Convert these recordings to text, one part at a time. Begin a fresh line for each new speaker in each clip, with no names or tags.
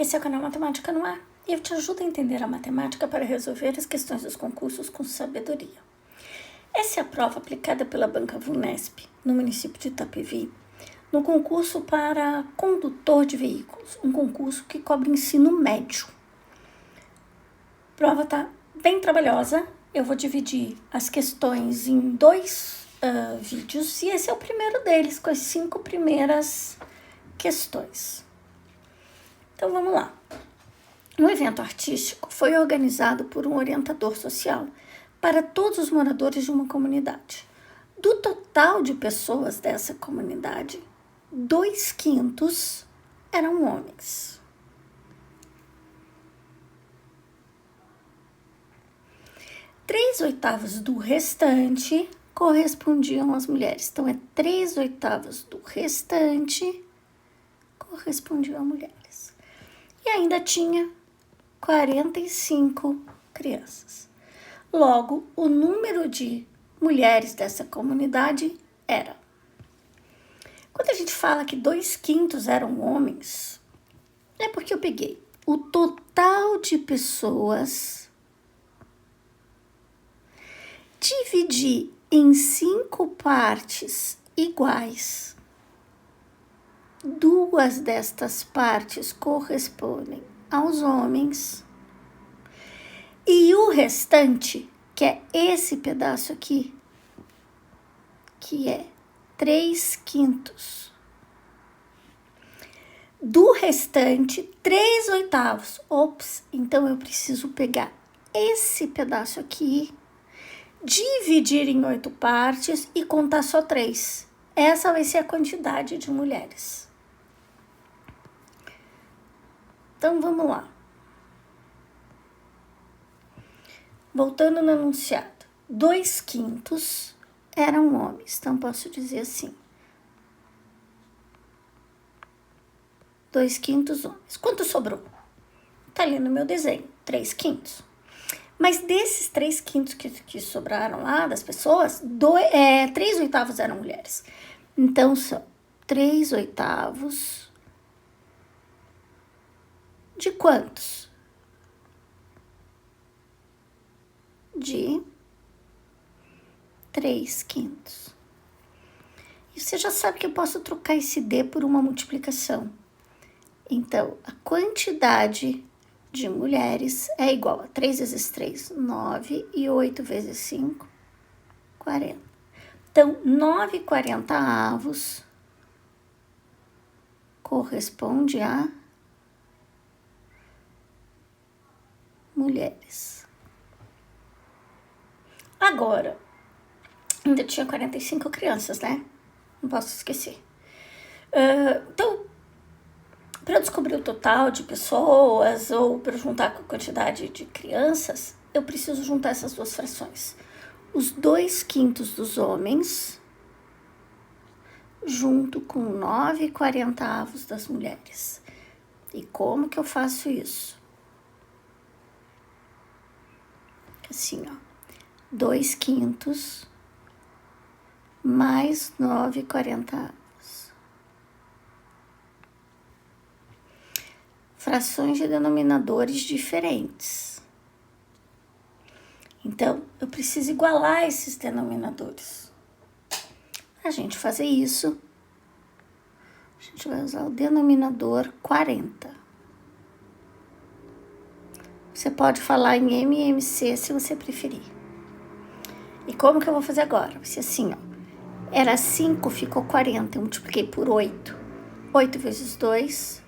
Esse é o canal Matemática no Ar e eu te ajudo a entender a matemática para resolver as questões dos concursos com sabedoria. Essa é a prova aplicada pela Banca Vunesp, no município de Itapevi, no concurso para condutor de veículos, um concurso que cobre ensino médio. A prova está bem trabalhosa, eu vou dividir as questões em dois vídeos e esse é o primeiro deles, com as 5 primeiras questões. Então vamos lá. Um evento artístico foi organizado por um orientador social para todos os moradores de uma comunidade. Do total de pessoas dessa comunidade, 2/5 eram homens. Três oitavos do restante correspondiam às mulheres. Então, 3/8 do restante correspondiam a mulheres. E ainda tinha 45 crianças. Logo, o número de mulheres dessa comunidade era. Quando a gente fala que 2/5 eram homens, é porque eu peguei o total de pessoas, dividi em 5 partes iguais. 2 destas partes correspondem aos homens e o restante, que é esse pedaço aqui, que é 3/5. Do restante, 3/8. Ops, então eu preciso pegar esse pedaço aqui, dividir em 8 partes e contar só 3. Essa vai ser a quantidade de mulheres. Então, vamos lá. Voltando no enunciado. 2/5 eram homens. Então, posso dizer assim. 2/5 homens. Quanto sobrou? Tá ali no meu desenho. 3/5. Mas desses 3/5 que sobraram lá das pessoas, 3/8 eram mulheres. Então, são 3/8 de quantos? De 3/5. E você já sabe que eu posso trocar esse D por uma multiplicação. Então, a quantidade de mulheres é igual a 3 vezes 3, 9, e 8 vezes 5, 40. Então, 9/40 corresponde a mulheres. Agora, ainda tinha 45 crianças, né? Não posso esquecer. Então, para eu descobrir o total de pessoas ou para juntar com a quantidade de crianças, eu preciso juntar essas duas frações. Os 2/5 dos homens junto com 9/40 das mulheres. E como que eu faço isso? Assim, ó. 2/5 mais 9/40. Frações de denominadores diferentes. Então, eu preciso igualar esses denominadores. Para a gente fazer isso, a gente vai usar o denominador 40. Você pode falar em MMC se você preferir. E como que eu vou fazer agora? Vai ser assim, ó. Era 5, ficou 40. Eu multipliquei por 8. 8 vezes 2,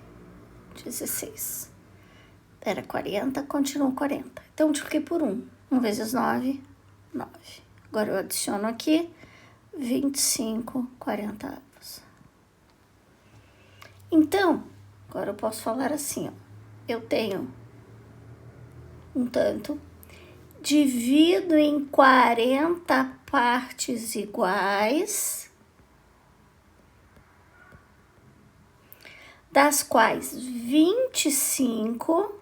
16. Era 40, continuou 40. Então, eu multipliquei por 1. 1 vezes 9, 9. Agora, eu adiciono aqui 25/40. Então, agora eu posso falar assim, ó. Eu tenho um tanto, divido em 40 partes iguais, das quais 25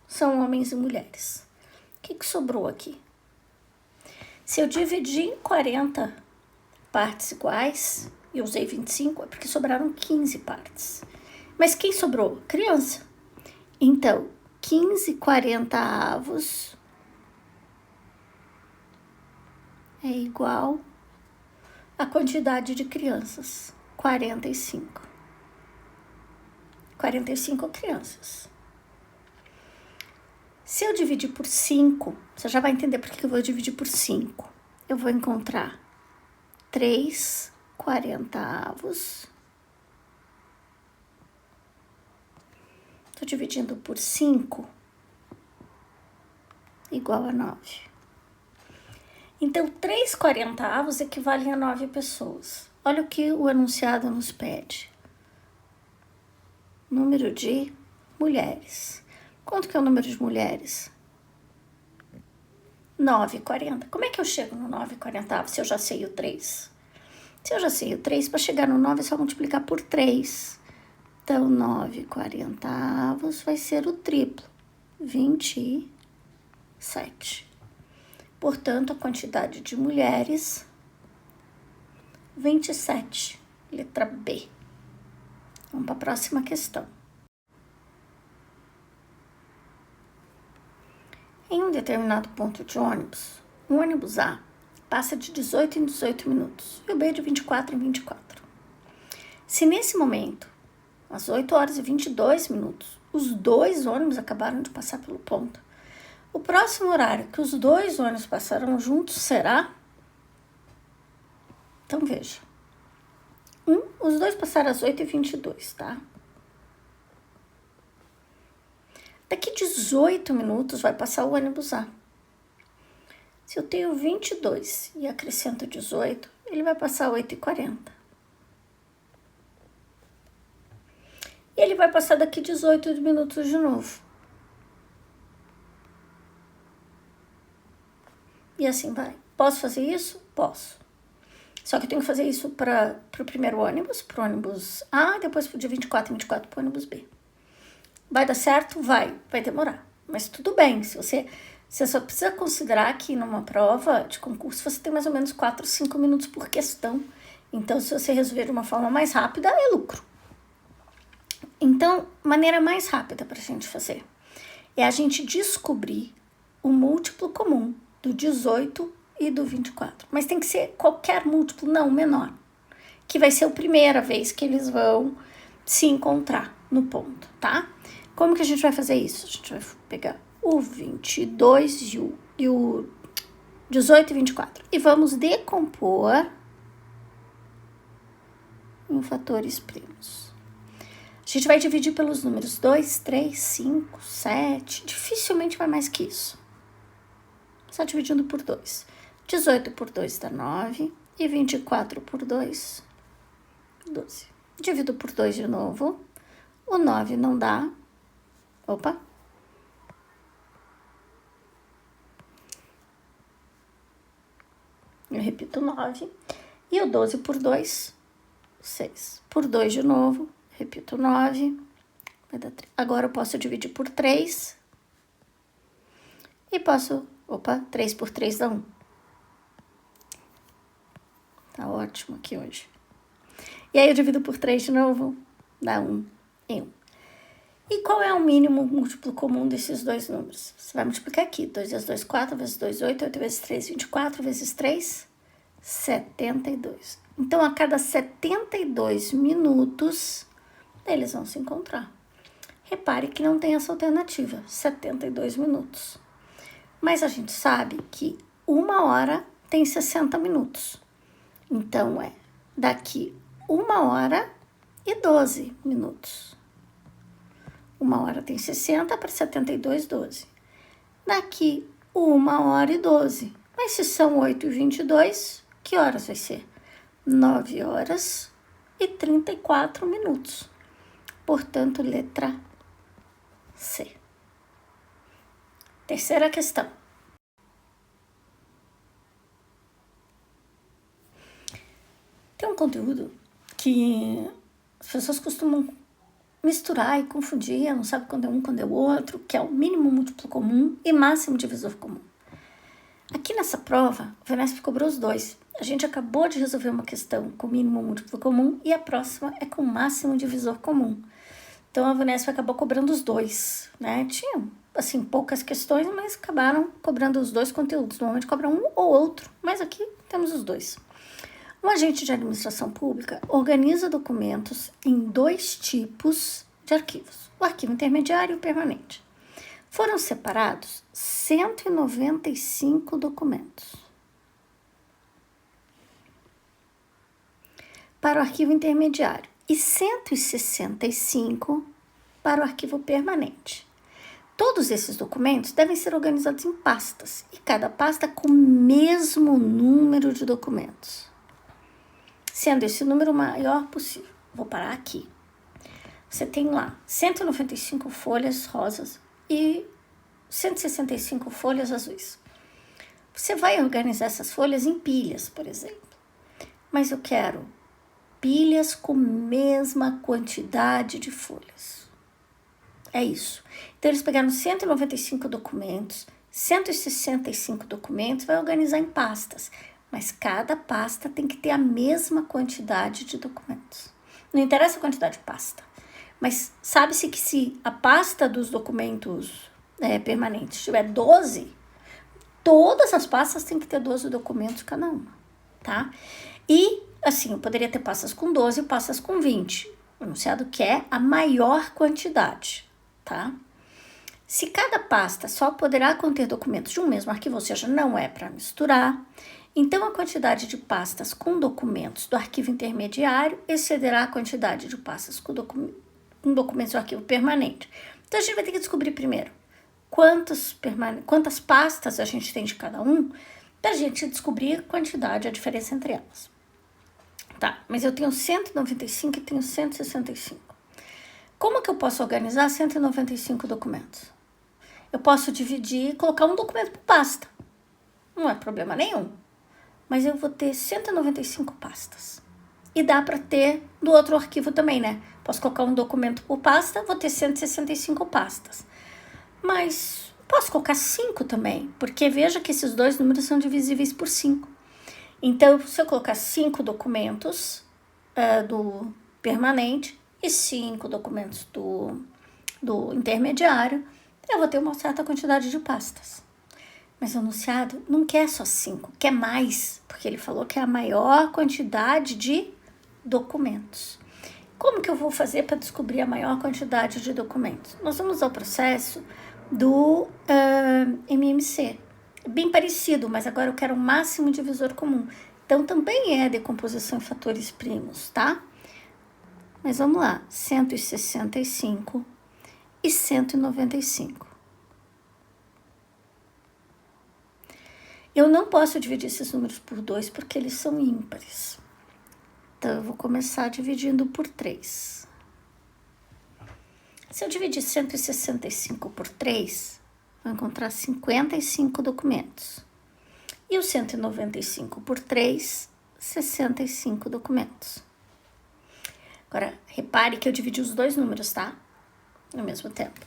são homens e mulheres. O que sobrou aqui? Se eu dividir em 40 partes iguais, e usei 25, é porque sobraram 15 partes. Mas quem sobrou? Criança. Então, 15/40 é igual à quantidade de crianças, 45. 45 crianças. Se eu dividir por 5, você já vai entender por que eu vou dividir por 5. Eu vou encontrar 3/40. Estou dividindo por 5, igual a 9. Então, 3/40 equivalem a 9 pessoas. Olha o que o enunciado nos pede. Número de mulheres. Quanto que é o número de mulheres? 9/40. Como é que eu chego no 9/40 se eu já sei o 3? Se eu já sei o 3, para chegar no 9 é só multiplicar por 3. Então, 9/40 vai ser o triplo, 27. Portanto, a quantidade de mulheres, 27. Letra B. Vamos para a próxima questão. Em um determinado ponto de ônibus, o ônibus A passa de 18 em 18 minutos e o B de 24 em 24. Se nesse momento, às 8h22, os dois ônibus acabaram de passar pelo ponto, o próximo horário que os dois ônibus passarão juntos será... Então, veja. Os dois passaram às 8h22, tá? Daqui 18 minutos vai passar o ônibus A. Se eu tenho 22 e acrescento 18, ele vai passar 8h40. E ele vai passar daqui 18 minutos de novo. E assim vai. Posso fazer isso? Posso. Só que eu tenho que fazer isso para o primeiro ônibus, para o ônibus A, depois para o dia 24 para o ônibus B. Vai dar certo? Vai demorar. Mas tudo bem, você só precisa considerar que numa prova de concurso você tem mais ou menos 4, 5 minutos por questão. Então, se você resolver de uma forma mais rápida, é lucro. Então, maneira mais rápida para a gente fazer é a gente descobrir o múltiplo comum do 18 e do 24. Mas tem que ser qualquer múltiplo, não menor, que vai ser a primeira vez que eles vão se encontrar no ponto, tá? Como que a gente vai fazer isso? A gente vai pegar o 22 e o 18 e 24 e vamos decompor em fatores primos. A gente vai dividir pelos números 2, 3, 5, 7, dificilmente vai mais que isso. Só dividindo por 2. 18 por 2 dá 9 e 24 por 2, 12. Divido por 2 de novo. O 9 não dá. Opa. Eu repito 9. E o 12 por 2, 6. Por 2 de novo. Repito 9. Vai dar 3. Agora eu posso dividir por 3. E posso... Opa, 3 por 3 dá 1. Tá ótimo aqui hoje. E aí eu divido por 3 de novo. Dá 1 e 1. E qual é o mínimo múltiplo comum desses dois números? Você vai multiplicar aqui. 2 vezes 2, 4. Vezes 2, 8. 8 vezes 3, 24. Vezes 3, 72. Então, a cada 72 minutos, eles vão se encontrar. Repare que não tem essa alternativa. 72 minutos. Mas a gente sabe que 1 hora tem 60 minutos. Então, é daqui 1 hora e 12 minutos. 1 hora tem 60 para 72, 12. Daqui 1 hora e 12. Mas se são 8h22, que horas vai ser? 9 horas e 34 minutos. Portanto, letra C. Terceira questão. Tem um conteúdo que as pessoas costumam misturar e confundir, não sabe quando é um, quando é o outro, que é o mínimo múltiplo comum e máximo divisor comum. Aqui nessa prova, o Venesp cobrou os dois. A gente acabou de resolver uma questão com mínimo múltiplo comum e a próxima é com máximo divisor comum. Então, a VUNESP acabou cobrando os dois, né? Tinham, assim, poucas questões, mas acabaram cobrando os dois conteúdos. Normalmente cobra um ou outro, mas aqui temos os dois. Um agente de administração pública organiza documentos em 2 tipos de arquivos: o arquivo intermediário e o permanente. Foram separados 195 documentos para o arquivo intermediário e 165 para o arquivo permanente. Todos esses documentos devem ser organizados em pastas, e cada pasta com o mesmo número de documentos, sendo esse número o maior possível. Vou parar aqui. Você tem lá 195 folhas rosas e 165 folhas azuis. Você vai organizar essas folhas em pilhas, por exemplo. Mas eu quero pilhas com mesma quantidade de folhas. É isso. Então, eles pegaram 195 documentos, 165 documentos, vai organizar em pastas. Mas cada pasta tem que ter a mesma quantidade de documentos. Não interessa a quantidade de pasta. Mas sabe-se que se a pasta dos documentos permanentes tiver 12, todas as pastas têm que ter 12 documentos cada uma, tá? E, assim, eu poderia ter pastas com 12 e pastas com 20. O enunciado quer a maior quantidade, tá? Se cada pasta só poderá conter documentos de um mesmo arquivo, ou seja, não é para misturar, então a quantidade de pastas com documentos do arquivo intermediário excederá a quantidade de pastas com documentos do arquivo permanente. Então a gente vai ter que descobrir primeiro quantas pastas a gente tem de cada um, para a gente descobrir a quantidade, a diferença entre elas. Tá, mas eu tenho 195 e tenho 165. Como que eu posso organizar 195 documentos? Eu posso dividir e colocar um documento por pasta. Não é problema nenhum. Mas eu vou ter 195 pastas. E dá para ter do outro arquivo também, né? Posso colocar um documento por pasta, vou ter 165 pastas. Mas posso colocar 5 também, porque veja que esses dois números são divisíveis por 5. Então, se eu colocar 5 documentos do permanente e 5 documentos do intermediário, eu vou ter uma certa quantidade de pastas. Mas o enunciado não quer só 5, quer mais, porque ele falou que é a maior quantidade de documentos. Como que eu vou fazer para descobrir a maior quantidade de documentos? Nós vamos usar o processo do MMC. É bem parecido, mas agora eu quero o máximo divisor comum. Então, também é decomposição em fatores primos, tá? Mas vamos lá, 165 e 195. Eu não posso dividir esses números por 2 porque eles são ímpares. Então, eu vou começar dividindo por 3. Se eu dividir 165 por 3, vou encontrar 55 documentos. E o 195 por 3, 65 documentos. Agora, repare que eu dividi os dois números, tá? Ao mesmo tempo.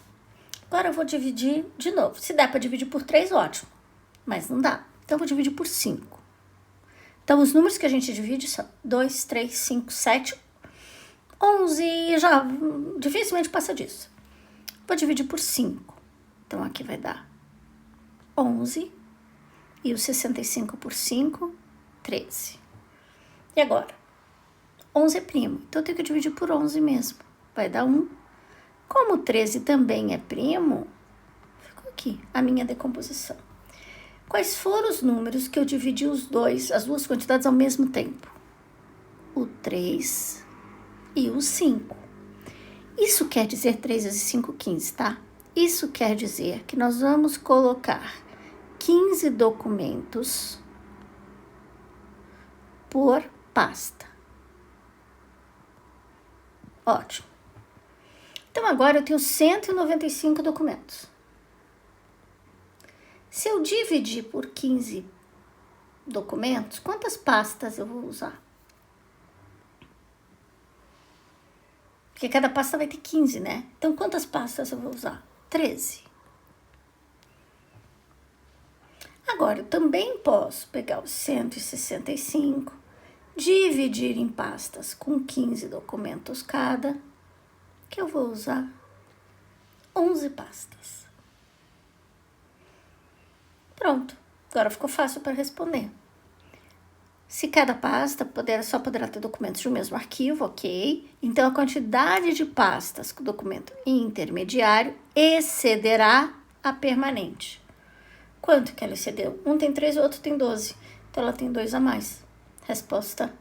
Agora, eu vou dividir de novo. Se der para dividir por 3, ótimo. Mas não dá. Então, eu vou dividir por 5. Então, os números que a gente divide são 2, 3, 5, 7, 11, já dificilmente passa disso. Vou dividir por 5. Então, aqui vai dar 11. E o 65 por 5, 13. E agora? 11 é primo, então eu tenho que dividir por 11 mesmo. Vai dar 1. Como 13 também é primo, ficou aqui a minha decomposição. Quais foram os números que eu dividi as duas quantidades ao mesmo tempo? O 3 e o 5. Isso quer dizer 3 vezes 5, 15, tá? Isso quer dizer que nós vamos colocar 15 documentos por pasta. Ótimo. Então, agora eu tenho 195 documentos. Se eu dividir por 15 documentos, quantas pastas eu vou usar? Porque cada pasta vai ter 15, né? Então, quantas pastas eu vou usar? 13. Agora, eu também posso pegar os 165, dividir em pastas com 15 documentos cada, que eu vou usar 11 pastas. Pronto, agora ficou fácil para responder. Se cada pasta só poderá ter documentos de um mesmo arquivo, ok? Então, a quantidade de pastas com documento intermediário excederá a permanente. Quanto que ela excedeu? Um tem 3 e o outro tem 12. Então, ela tem 2 a mais. Resposta,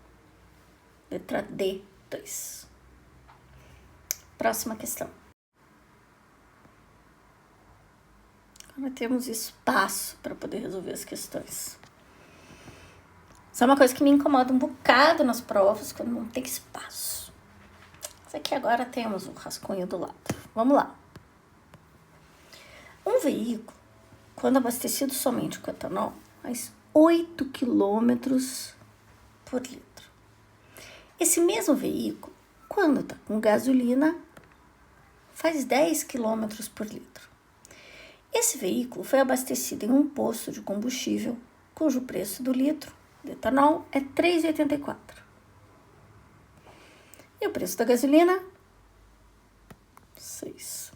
letra D, 2. Próxima questão. Agora temos espaço para poder resolver as questões. Isso é uma coisa que me incomoda um bocado nas provas, quando não tem espaço. Mas aqui agora temos o rascunho do lado. Vamos lá. Um veículo, quando abastecido somente com etanol, faz 8 km por litro. Esse mesmo veículo, quando está com gasolina, faz 10 km por litro. Esse veículo foi abastecido em um posto de combustível, cujo preço do litro de etanol é R$ 3,84. E o preço da gasolina? 6.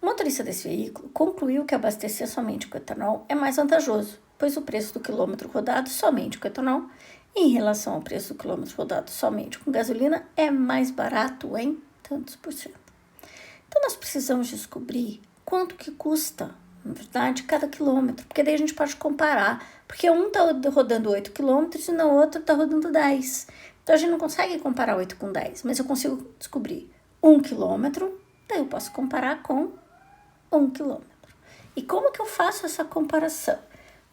O motorista desse veículo concluiu que abastecer somente com etanol é mais vantajoso, pois o preço do quilômetro rodado somente com etanol, em relação ao preço do quilômetro rodado somente com gasolina, é mais barato em tantos por cento. Então, nós precisamos descobrir quanto que custa, na verdade, cada quilômetro, porque daí a gente pode comparar, porque um está rodando 8 quilômetros e no outro está rodando 10. Então, a gente não consegue comparar 8 com 10, mas eu consigo descobrir 1 quilômetro, daí eu posso comparar com 1 quilômetro. E como que eu faço essa comparação?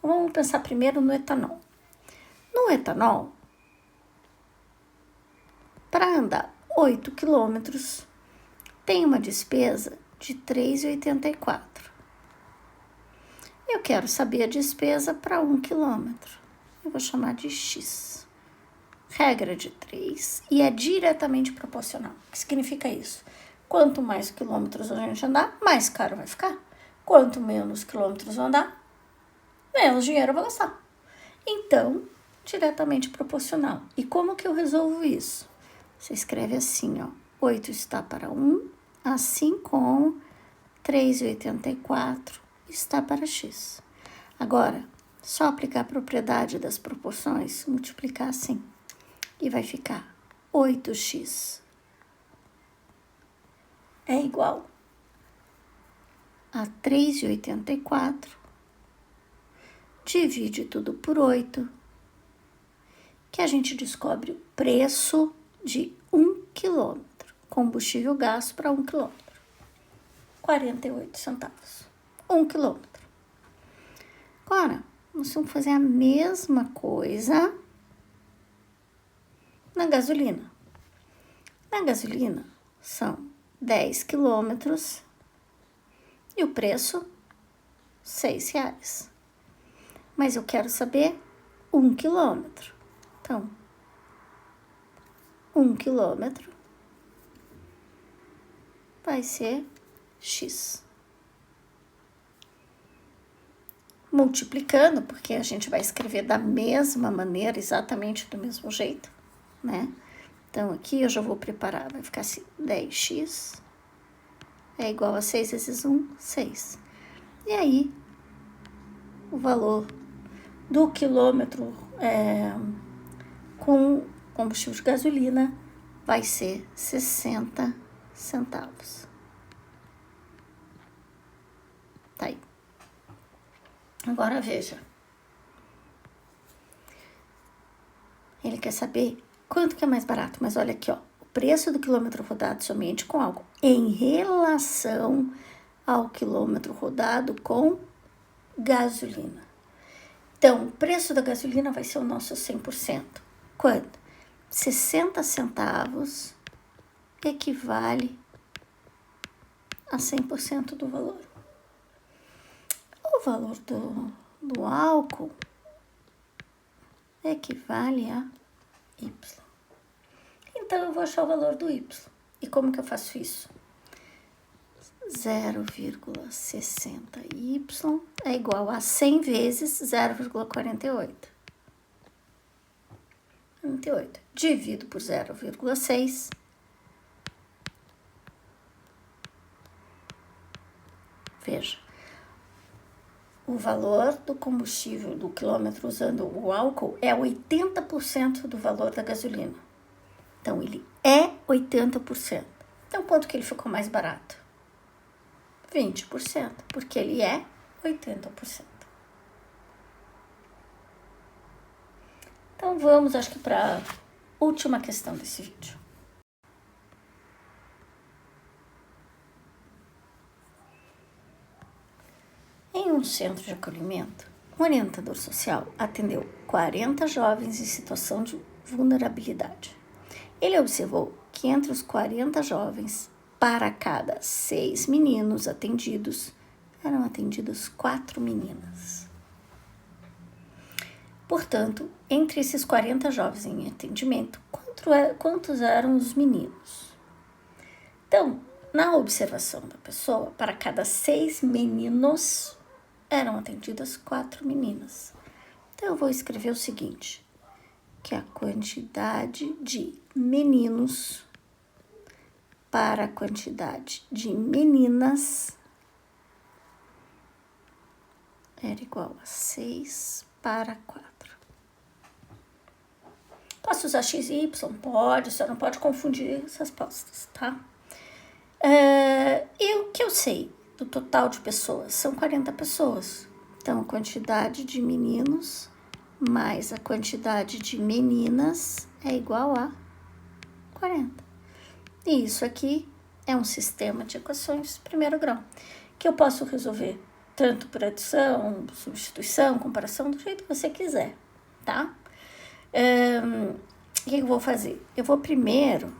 Vamos pensar primeiro no etanol. No etanol, para andar 8 quilômetros, tem uma despesa de R$ 3,84. Eu quero saber a despesa para 1 quilômetro. Eu vou chamar de X. Regra de 3 e é diretamente proporcional. O que significa isso? Quanto mais quilômetros a gente andar, mais caro vai ficar. Quanto menos quilômetros eu andar, menos dinheiro eu vou gastar. Então, diretamente proporcional. E como que eu resolvo isso? Você escreve assim, ó. 8 está para 1, assim como 3,84 está para X. Agora, só aplicar a propriedade das proporções, multiplicar assim. E vai ficar 8x é igual a 3,84. Divide tudo por 8, que a gente descobre o preço de 1 quilômetro. Combustível gasto para 1 quilômetro. 48 centavos. 1 quilômetro. Agora, nós vamos fazer a mesma coisa na gasolina. Na gasolina, são 10 quilômetros e o preço, R$ 6. Mas eu quero saber 1 quilômetro. Então, 1 quilômetro vai ser X. Multiplicando, porque a gente vai escrever da mesma maneira, exatamente do mesmo jeito, né? Então, aqui eu já vou preparar, vai ficar assim, 10x é igual a 6 vezes 1, 6. E aí, o valor do quilômetro com combustível de gasolina vai ser 60 centavos. Tá aí. Agora veja. Ele quer saber quanto que é mais barato, mas olha aqui, ó. O preço do quilômetro rodado somente com álcool em relação ao quilômetro rodado com gasolina. Então, o preço da gasolina vai ser o nosso 100%. Quanto? 60 centavos equivale a 100% do valor. O valor do álcool equivale a Y. Então, eu vou achar o valor do Y. E como que eu faço isso? 0,60Y é igual a 100 vezes 0,48. Divido por 0,6, o valor do combustível do quilômetro usando o álcool é 80% do valor da gasolina. Então, ele é 80%. Então, quanto que ele ficou mais barato? 20%, porque ele é 80%. Então, vamos, acho que para a última questão desse vídeo. Em um centro de acolhimento, um orientador social atendeu 40 jovens em situação de vulnerabilidade. Ele observou que entre os 40 jovens, para cada 6 meninos atendidos, eram atendidas 4 meninas. Portanto, entre esses 40 jovens em atendimento, quantos eram os meninos? Então, na observação da pessoa, para cada 6 meninos, eram atendidas 4 meninas. Então, eu vou escrever o seguinte, que a quantidade de meninos para a quantidade de meninas era igual a 6 para 4. Posso usar x e y? Pode, só não pode confundir as respostas, tá? E o que eu sei do total de pessoas? São 40 pessoas. Então, a quantidade de meninos mais a quantidade de meninas é igual a 40. E isso aqui é um sistema de equações primeiro grau, que eu posso resolver tanto por adição, substituição, comparação, do jeito que você quiser, tá? O que eu vou fazer? Eu vou primeiro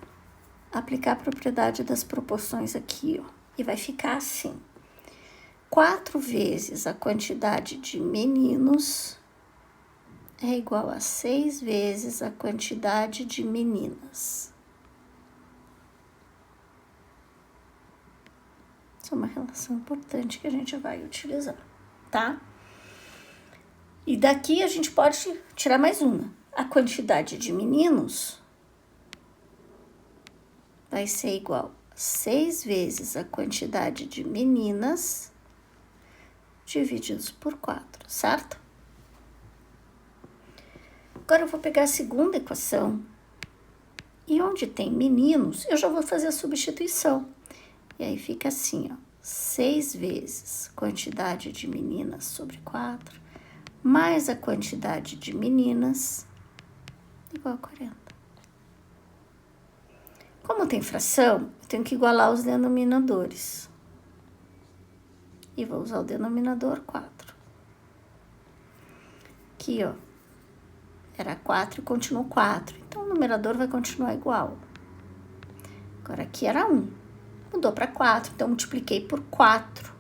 aplicar a propriedade das proporções aqui, ó, e vai ficar assim. 4 vezes a quantidade de meninos é igual a 6 vezes a quantidade de meninas. Essa é uma relação importante que a gente vai utilizar, tá? E daqui a gente pode tirar mais uma. A quantidade de meninos vai ser igual a 6 vezes a quantidade de meninas divididos por 4, certo? Agora eu vou pegar a segunda equação e onde tem meninos, eu já vou fazer a substituição. E aí fica assim, ó, 6 vezes quantidade de meninas sobre 4, mais a quantidade de meninas, igual a 40. Como tem fração, eu tenho que igualar os denominadores. E vou usar o denominador 4. Aqui, ó, era 4 e continuou 4. Então, o numerador vai continuar igual. Agora, aqui era 1. Mudou para 4, então multipliquei por 4.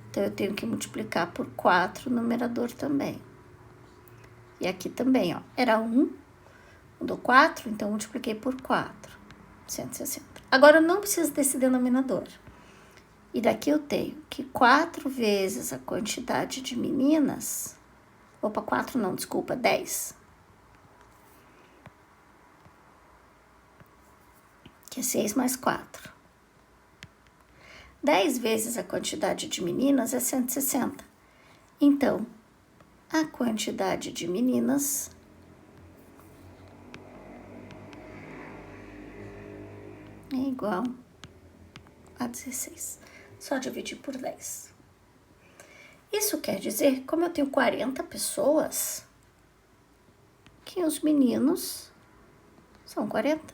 Então, eu tenho que multiplicar por 4 o numerador também. E aqui também, ó, era 1, mudou 4, então multipliquei por 4, 160. Agora, eu não preciso desse denominador. E daqui eu tenho que 4 vezes a quantidade de meninas... Opa, 4 não, desculpa, 10. Que é 6 mais 4. 10 vezes a quantidade de meninas é 160. Então, a quantidade de meninas é igual a 16. Só dividir por 10. Isso quer dizer, como eu tenho 40 pessoas, que os meninos são 40.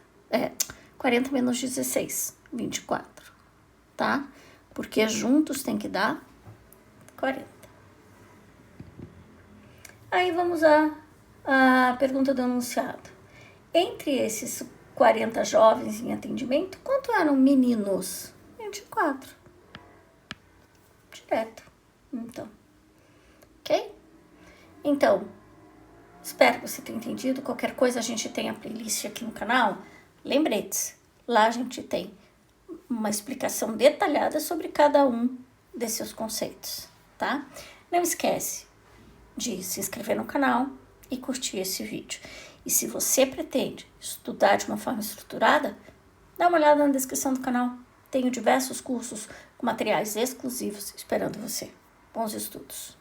40 menos 16, 24, tá? Porque juntos tem que dar 40. Aí vamos à pergunta do enunciado. Entre esses 40 jovens em atendimento, quanto eram meninos? 24. Direto. Então, ok? Então, espero que você tenha entendido. Qualquer coisa, a gente tem a playlist aqui no canal. Lembrete-se, lá a gente tem uma explicação detalhada sobre cada um desses conceitos, tá? Não esquece de se inscrever no canal e curtir esse vídeo. E se você pretende estudar de uma forma estruturada, dá uma olhada na descrição do canal. Tenho diversos cursos com materiais exclusivos esperando você. Bons estudos!